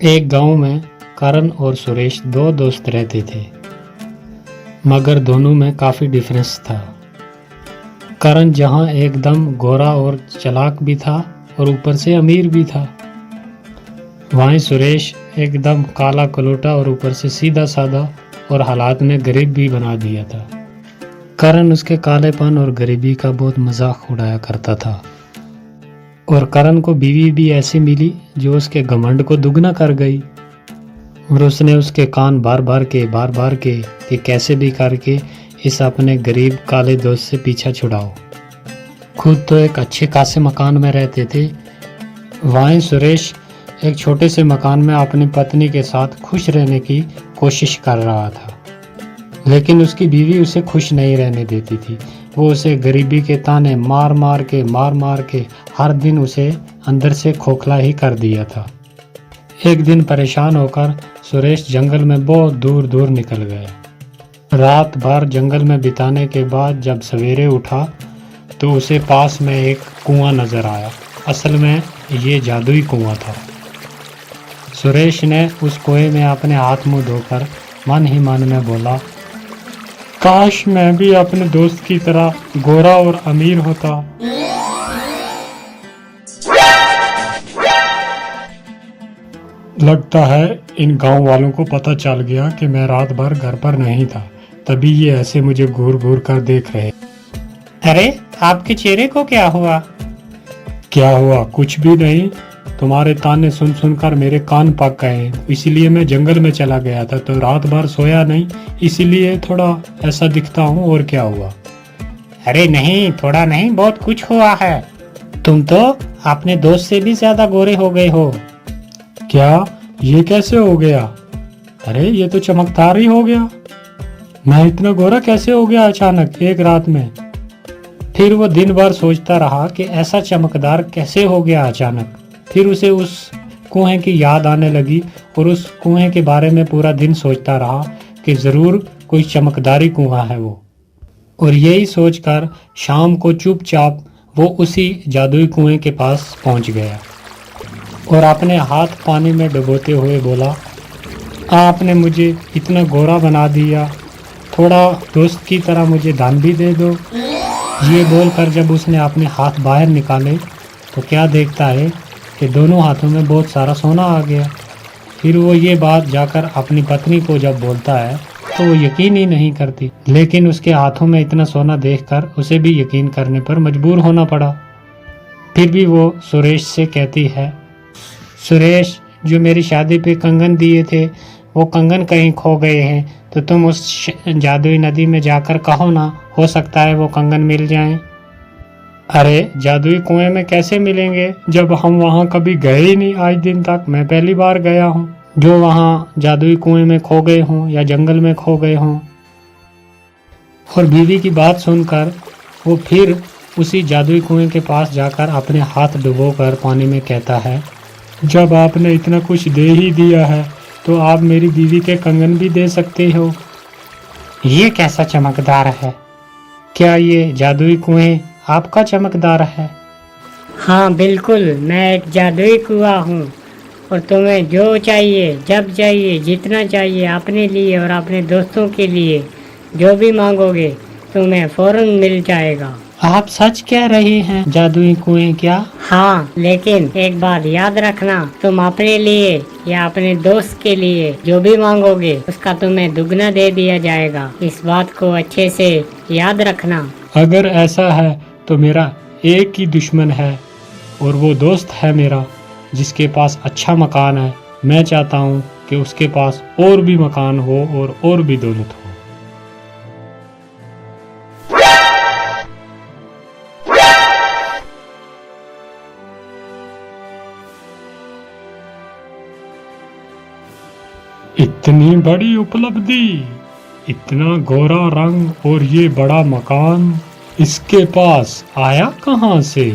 एक गांव में करण और सुरेश दो दोस्त रहते थे, मगर दोनों में काफ़ी डिफरेंस था। करण जहां एकदम गोरा और चालाक भी था और ऊपर से अमीर भी था, वहीं सुरेश एकदम काला कलोटा और ऊपर से सीधा साधा और हालात में गरीब भी बना दिया था। करण उसके कालेपन और गरीबी का बहुत मजाक उड़ाया करता था और करण को बीवी भी ऐसी मिली जो उसके घमंड को दुगना कर गई और उसने उसके कान बार बार के कि कैसे भी करके इस अपने गरीब काले दोस्त से पीछा छुड़ाओ। खुद तो एक अच्छे खासे मकान में रहते थे, वहीं सुरेश एक छोटे से मकान में अपनी पत्नी के साथ खुश रहने की कोशिश कर रहा था, लेकिन उसकी बीवी उसे खुश नहीं रहने देती थी। वो उसे गरीबी के ताने मार मार के हर दिन उसे अंदर से खोखला ही कर दिया था। एक दिन परेशान होकर सुरेश जंगल में बहुत दूर दूर निकल गया। रात भर जंगल में बिताने के बाद जब सवेरे उठा तो उसे पास में एक कुआं नजर आया। असल में ये जादुई कुआं था। सुरेश ने उस कुएं में अपने हाथ मुंह धोकर मन ही मन में बोला, काश मैं भी अपने दोस्त की तरह गोरा और अमीर होता। लगता है इन गांव वालों को पता चल गया कि मैं रात भर घर पर नहीं था, तभी ये ऐसे मुझे घूर घूर कर देख रहे। अरे आपके चेहरे को क्या हुआ? क्या हुआ? कुछ भी नहीं। तुम्हारे ताने सुन सुनकर मेरे कान पक गए, इसीलिए मैं जंगल में चला गया था, तो रात भर सोया नहीं, इसीलिए थोड़ा ऐसा दिखता हूँ। और क्या हुआ? अरे नहीं, थोड़ा नहीं, बहुत कुछ हुआ है। तुम तो अपने दोस्त से भी ज्यादा गोरे हो गए हो। क्या? ये कैसे हो गया? अरे ये तो चमकदार ही हो गया। मैं इतना गोरा कैसे हो गया अचानक एक रात में? फिर वो दिन भर सोचता रहा कि ऐसा चमकदार कैसे हो गया अचानक। फिर उसे उस कुएं की याद आने लगी और उस कुएं के बारे में पूरा दिन सोचता रहा कि जरूर कोई चमकदारी कुआं है वो। और यही सोचकर शाम को चुपचाप वो उसी जादुई कुएं के पास पहुंच गया और अपने हाथ पानी में डुबोते हुए बोला, आपने मुझे इतना गोरा बना दिया, थोड़ा दोस्त की तरह मुझे दान भी दे दो। ये बोलकर जब उसने अपने हाथ बाहर निकाले तो क्या देखता है कि दोनों हाथों में बहुत सारा सोना आ गया। फिर वो ये बात जाकर अपनी पत्नी को जब बोलता है तो वो यकीन ही नहीं करती, लेकिन उसके हाथों में इतना सोना देखकर उसे भी यकीन करने पर मजबूर होना पड़ा। फिर भी वो सुरेश से कहती है, सुरेश, जो मेरी शादी पे कंगन दिए थे वो कंगन कहीं खो गए हैं, तो तुम उस जादुई नदी में जाकर कहो ना, हो सकता है वो कंगन मिल जाएं। अरे जादुई कुएं में कैसे मिलेंगे जब हम वहां कभी गए ही नहीं आज दिन तक। मैं पहली बार गया हूँ जो वहां जादुई कुएं में खो गए हों या जंगल में खो गए हों। और बीवी की बात सुनकर वो फिर उसी जादुई कुएं के पास जाकर अपने हाथ डुबोकर पानी में कहता है, जब आपने इतना कुछ दे ही दिया है तो आप मेरी बीवी के कंगन भी दे सकते हो। ये कैसा चमकदार है? क्या ये जादुई कुएं आपका चमकदार है? हाँ बिल्कुल, मैं एक जादुई कुआं हूँ और तुम्हें जो चाहिए, जब चाहिए, जितना चाहिए, अपने लिए और अपने दोस्तों के लिए जो भी मांगोगे तुम्हें फौरन मिल जाएगा। आप सच कह रहे हैं? जादुई कुएं क्या? हाँ, लेकिन एक बात याद रखना, तुम अपने लिए या अपने दोस्त के लिए जो भी मांगोगे उसका तुम्हें दुगना दे दिया जाएगा। इस बात को अच्छे से याद रखना। अगर ऐसा है तो मेरा एक ही दुश्मन है और वो दोस्त है मेरा जिसके पास अच्छा मकान है। मैं चाहता हूँ कि उसके पास और भी मकान हो और भी दौलत हो। इतनी बड़ी उपलब्धि, इतना गोरा रंग और ये बड़ा मकान इसके पास आया कहाँ से?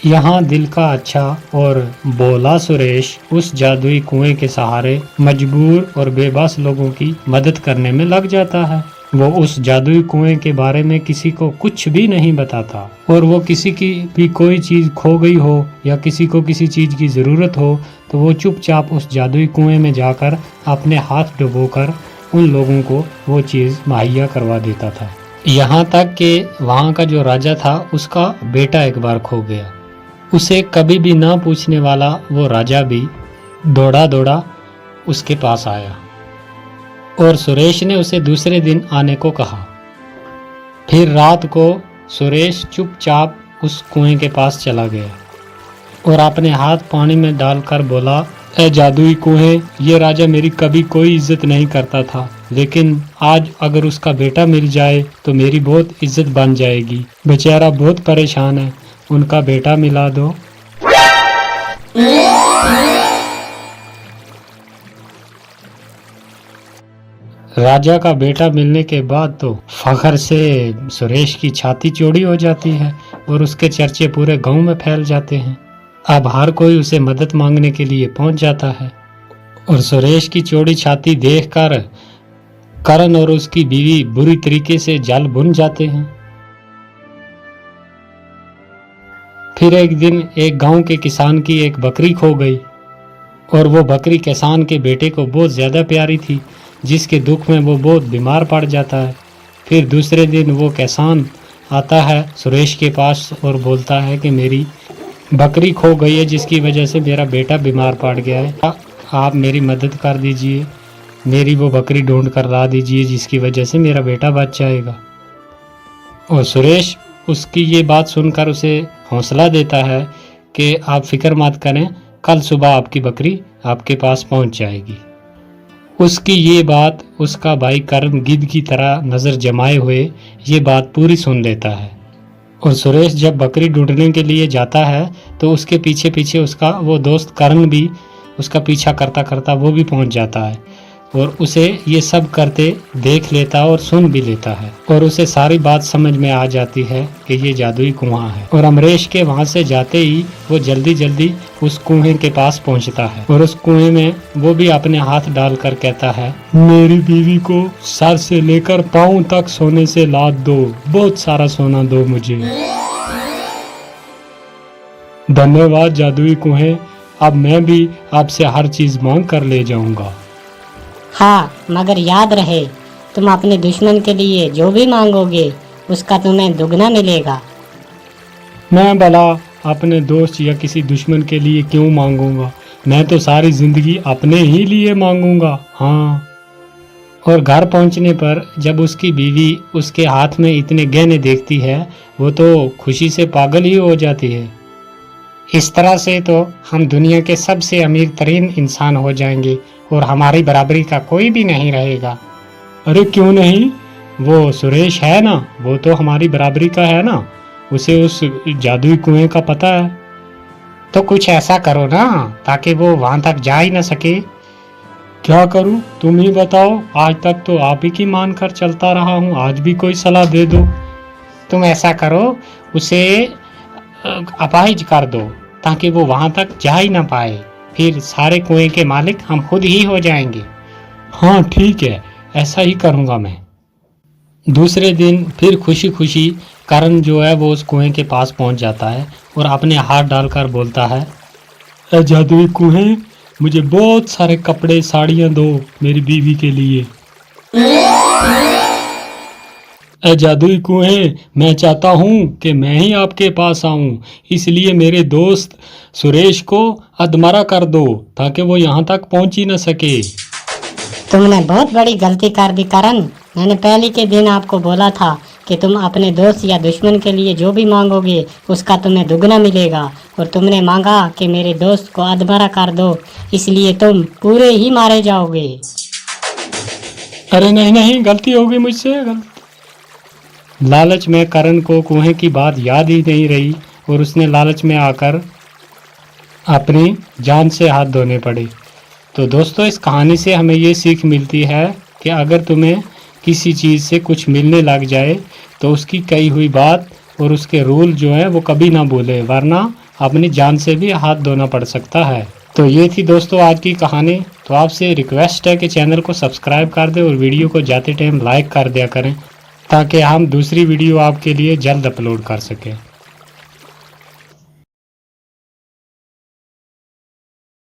यहाँ दिल का अच्छा और बोला सुरेश उस जादुई कुएं के सहारे मजबूर और बेबस लोगों की मदद करने में लग जाता है। वो उस जादुई कुएं के बारे में किसी को कुछ भी नहीं बताता, और वो किसी की भी कोई चीज खो गई हो या किसी को किसी चीज की जरूरत हो तो वो चुपचाप उस जादुई कुएं में जाकर अपने हाथ डुबोकर उन लोगों को वो चीज मुहैया करवा देता था। यहाँ तक कि वहाँ का जो राजा था उसका बेटा एक बार खो गया। उसे कभी भी ना पूछने वाला वो राजा भी दौड़ा दौड़ा उसके पास आया और सुरेश ने उसे दूसरे दिन आने को कहा। फिर रात को सुरेश चुपचाप उस कुएं के पास चला गया और अपने हाथ पानी में डालकर बोला, ए जादुई कुएं, ये राजा मेरी कभी कोई इज्जत नहीं करता था, लेकिन आज अगर उसका बेटा मिल जाए तो मेरी बहुत इज्जत बन जाएगी। बेचारा बहुत परेशान है, उनका बेटा मिला दो। राजा का बेटा मिलने के बाद तो फखर से सुरेश की छाती चौड़ी हो जाती है और उसके चर्चे पूरे गांव में फैल जाते हैं। अब हर कोई उसे मदद मांगने के लिए पहुंच जाता है और सुरेश की चौड़ी छाती देखकर करण और उसकी बीवी बुरी तरीके से जल भुन जाते हैं। फिर एक दिन एक गांव के किसान की एक बकरी खो गई और वो बकरी किसान के बेटे को बहुत ज़्यादा प्यारी थी, जिसके दुख में वो बहुत बीमार पड़ जाता है। फिर दूसरे दिन वो किसान आता है सुरेश के पास और बोलता है कि मेरी बकरी खो गई है, जिसकी वजह से मेरा बेटा बीमार पड़ गया है, आप मेरी मदद कर दीजिए, मेरी वो बकरी ढूंढ कर ला दीजिए जिसकी वजह से मेरा बेटा बच जाएगा। और सुरेश उसकी ये बात सुनकर उसे हौसला देता है कि आप फिक्र मत करें, कल सुबह आपकी बकरी आपके पास पहुंच जाएगी। उसकी ये बात उसका भाई करण गिद्ध की तरह नज़र जमाए हुए ये बात पूरी सुन लेता है और सुरेश जब बकरी ढूंढने के लिए जाता है तो उसके पीछे पीछे उसका वो दोस्त करण भी उसका पीछा करता करता वो भी पहुंच जाता है और उसे ये सब करते देख लेता और सुन भी लेता है और उसे सारी बात समझ में आ जाती है कि ये जादुई कुआं है। और अमरीश के वहां से जाते ही वो जल्दी जल्दी उस कुएं के पास पहुंचता है और उस कुएं में वो भी अपने हाथ डालकर कहता है, मेरी बीवी को सर से लेकर पाँव तक सोने से लाद दो, बहुत सारा सोना दो मुझे। धन्यवाद जादुई कुएं, अब मैं भी आपसे हर चीज मांग कर ले जाऊंगा। हाँ, मगर याद रहे, तुम अपने दुश्मन के लिए जो भी मांगोगे उसका तुम्हें दुगना मिलेगा। मैं भला अपने दोस्त या किसी दुश्मन के लिए क्यों मांगूंगा, मैं तो सारी जिंदगी अपने ही लिए मांगूंगा। हाँ। और घर पहुंचने पर जब उसकी बीवी उसके हाथ में इतने गहने देखती है वो तो खुशी से पागल ही हो जाती है। इस तरह से तो हम दुनिया के सबसे अमीर तरीन इंसान हो जाएंगे और हमारी बराबरी का कोई भी नहीं रहेगा। अरे क्यों नहीं, वो सुरेश है ना, वो तो हमारी बराबरी का है ना, उसे उस जादुई कुएं का पता है। तो कुछ ऐसा करो ना ताकि वो वहां तक जा ही ना सके। क्या करूं, तुम ही बताओ, आज तक तो आप ही की मान कर चलता रहा हूं, आज भी कोई सलाह दे दो। तुम ऐसा करो, उसे अपाहिज कर दो ताकि वो वहां तक जा ही ना पाए, फिर सारे कुएं के मालिक हम खुद ही हो जाएंगे। हाँ ठीक है, ऐसा ही करूंगा मैं। दूसरे दिन फिर खुशी खुशी करण जो है वो उस कुएं के पास पहुंच जाता है और अपने हाथ डालकर बोलता है, ए जादुई कुएं, मुझे बहुत सारे कपड़े साड़ियां दो मेरी बीवी के लिए। ए जादुई कुएं, मैं चाहता हूँ कि मैं ही आपके पास आऊं, इसलिए मेरे दोस्त सुरेश को अधमरा कर दो ताकि वो यहाँ तक पहुँच ही न सके। तुमने बहुत बड़ी गलती कर दी करण। मैंने पहले के दिन आपको बोला था कि तुम अपने दोस्त या दुश्मन के लिए जो भी मांगोगे उसका तुम्हें दुगना मिलेगा, और तुमने मांगा कि मेरे दोस्त को अधमरा कर दो, इसलिए तुम पूरे ही मारे जाओगे। अरे नहीं नहीं, गलती हो गई मुझसे, गलती। लालच में करण को कुएं की बात याद ही नहीं रही और उसने लालच में आकर अपनी जान से हाथ धोने पड़े। तो दोस्तों, इस कहानी से हमें ये सीख मिलती है कि अगर तुम्हें किसी चीज़ से कुछ मिलने लग जाए तो उसकी कही हुई बात और उसके रूल जो है वो कभी ना भूले, वरना अपनी जान से भी हाथ धोना पड़ सकता है। तो ये थी दोस्तों आज की कहानी। तो आपसे रिक्वेस्ट है कि चैनल को सब्सक्राइब कर दें और वीडियो को जाते टाइम लाइक कर दिया करें ताकि हम दूसरी वीडियो आपके लिए जल्द अपलोड कर सकें।